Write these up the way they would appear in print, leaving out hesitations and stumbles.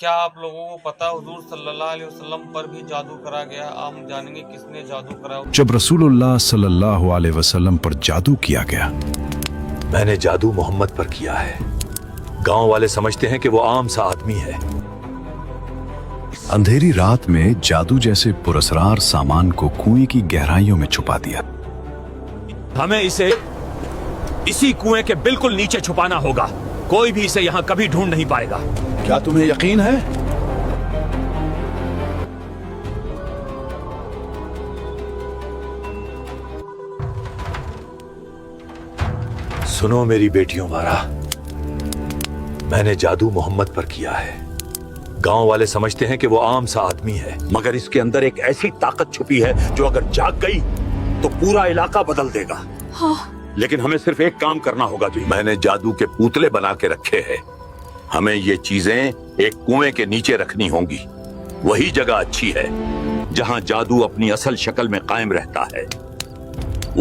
کیا آپ لوگوں کو پتا حضور صلی اللہ علیہ وسلم پر بھی جادو کرا گیا؟ آپ جانیں گے کس نے جادو کرا۔ جب رسول اللہ صلی اللہ علیہ وسلم پر جادو کیا گیا، میں نے جادو محمد پر کیا ہے۔ گاؤں والے سمجھتے ہیں کہ وہ عام سا آدمی ہے۔ اندھیری رات میں جادو جیسے پراسرار سامان کو کنویں کی گہرائیوں میں چھپا دیا۔ ہمیں اسے اسی کنویں کے بالکل نیچے چھپانا ہوگا۔ کوئی بھی اسے یہاں کبھی ڈھونڈ نہیں پائے گا۔ کیا تمہیں یقین ہے؟ سنو میری بیٹیوں وارا، میں نے جادو محمد پر کیا ہے۔ گاؤں والے سمجھتے ہیں کہ وہ عام سا آدمی ہے، مگر اس کے اندر ایک ایسی طاقت چھپی ہے جو اگر جاگ گئی تو پورا علاقہ بدل دے گا۔ لیکن ہمیں صرف ایک کام کرنا ہوگا جی۔ میں نے جادو کے پوتلے بنا کے رکھے ہیں۔ ہمیں یہ چیزیں ایک کنویں کے نیچے رکھنی ہوں گی۔ وہی جگہ اچھی ہے جہاں جادو اپنی اصل شکل میں قائم رہتا ہے۔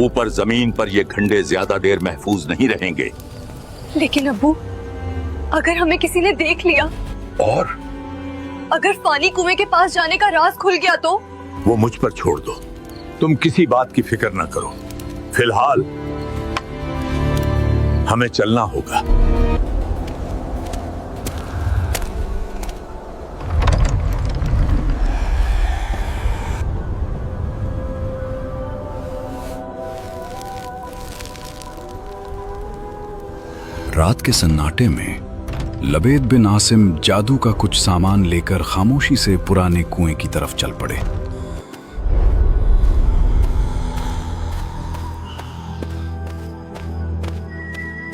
اوپر زمین پر یہ گھنڈے زیادہ دیر محفوظ نہیں رہیں گے۔ لیکن ابو، اگر ہمیں کسی نے دیکھ لیا اور اگر فانی کنویں کے پاس جانے کا راز کھل گیا تو؟ وہ مجھ پر چھوڑ دو، تم کسی بات کی فکر نہ کرو۔ فی الحال ہمیں چلنا ہوگا۔ رات کے سناٹے میں لبید بن عاصم جادو کا کچھ سامان لے کر خاموشی سے پرانے کنویں کی طرف چل پڑے۔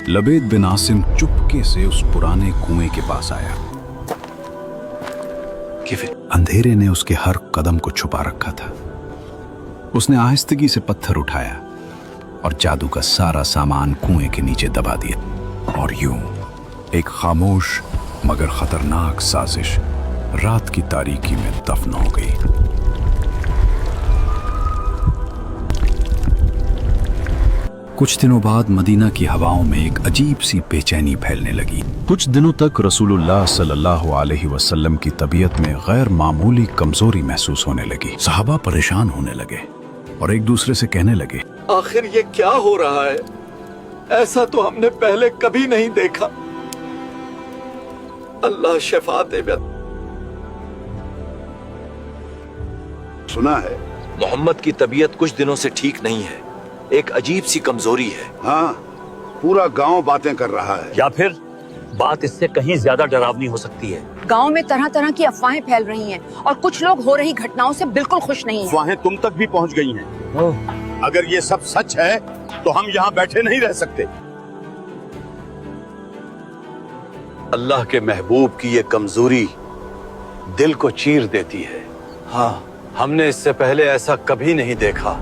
لبید بن عاصم چپکے سے اس پرانے کنویں کے پاس آیا۔ اندھیرے نے اس کے ہر قدم کو چھپا رکھا تھا۔ اس نے آہستگی سے پتھر اٹھایا اور جادو کا سارا سامان کنویں کے نیچے دبا دیا، اور یوں ایک خاموش مگر خطرناک سازش رات کی تاریکی میں دفن ہو گئی۔ کچھ دنوں بعد مدینہ کی ہواؤں میں ایک عجیب سی بے چینی پھیلنے لگی۔ کچھ دنوں تک رسول اللہ صلی اللہ علیہ وسلم کی طبیعت میں غیر معمولی کمزوری محسوس ہونے لگی۔ صحابہ پریشان ہونے لگے اور ایک دوسرے سے کہنے لگے، آخر یہ کیا ہو رہا ہے؟ ایسا تو ہم نے پہلے کبھی نہیں دیکھا۔ اللہ شفا دے۔ سنا ہے محمد کی طبیعت کچھ دنوں سے ٹھیک نہیں ہے، ایک عجیب سی کمزوری ہے۔ ہاں، پورا گاؤں باتیں کر رہا ہے۔ یا پھر بات اس سے کہیں زیادہ ڈراؤنی ہو سکتی ہے۔ گاؤں میں طرح طرح کی افواہیں پھیل رہی ہیں اور کچھ لوگ ہو رہی گھٹناؤں سے بالکل خوش نہیں ہیں۔ افواہیں تم تک بھی پہنچ گئی ہیں۔ اگر یہ سب سچ ہے تو ہم یہاں بیٹھے نہیں رہ سکتے۔ اللہ کے محبوب کی یہ کمزوری دل کو چیر دیتی ہے۔ ہاں، ہم نے اس سے پہلے ایسا کبھی نہیں دیکھا۔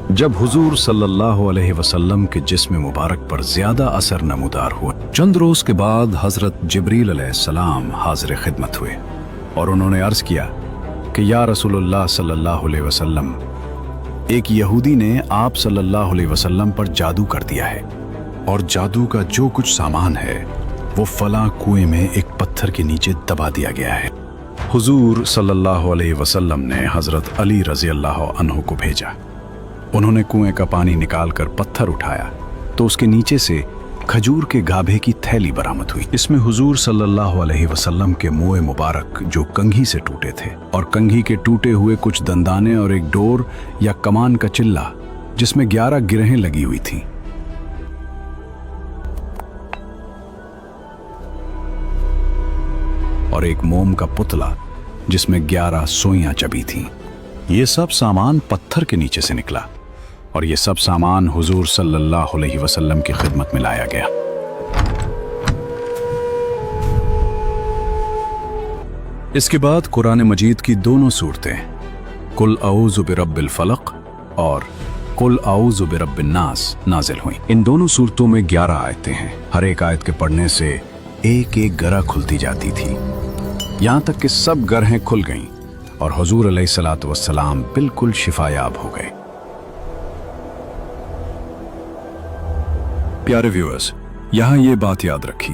جب حضور صلی اللہ علیہ وسلم کے جسم مبارک پر زیادہ اثر نمودار ہوا، چند روز کے بعد حضرت جبریل علیہ السلام حاضر خدمت ہوئے اور انہوں نے عرض کیا کہ یا رسول اللہ صلی اللہ علیہ وسلم، ایک یہودی نے آپ صلی اللہ علیہ وسلم پر جادو کر دیا ہے، اور جادو کا جو کچھ سامان ہے وہ فلاں کنویں میں ایک پتھر کے نیچے دبا دیا گیا ہے۔ حضور صلی اللہ علیہ وسلم نے حضرت علی رضی اللہ عنہ کو بھیجا۔ انہوں نے کنویں کا پانی نکال کر پتھر اٹھایا تو اس کے نیچے سے کھجور کے گابھے کی تھیلی برآمد ہوئی۔ اس میں حضور صلی اللہ علیہ وسلم کے منہ مبارک جو کنگھی سے ٹوٹے تھے، اور کنگھی کے ٹوٹے ہوئے کچھ دندانے، اور ایک ڈور یا کمان کا چلہ جس میں 11 گرہیں لگی ہوئی تھیں۔ اور ایک موم کا پتلا جس میں 11 سوئیاں چبی تھیں۔ یہ سب سامان پتھر کے نیچے سے نکلا، اور یہ سب سامان حضور صلی اللہ علیہ وسلم کی خدمت میں لایا گیا۔ اس کے بعد قرآن مجید کی دونوں صورتیں قل اعوذ برب الفلق اور قل اعوذ برب الناس نازل ہوئیں۔ ان دونوں صورتوں میں 11 آیتیں ہیں۔ ہر ایک آیت کے پڑھنے سے ایک ایک گرہ کھلتی جاتی تھی، یہاں تک کہ سب گرہیں کھل گئیں اور حضور علیہ الصلوۃ والسلام بالکل شفایاب ہو گئے۔ پیارے ویورز، یہاں یہ بات یاد رکھی،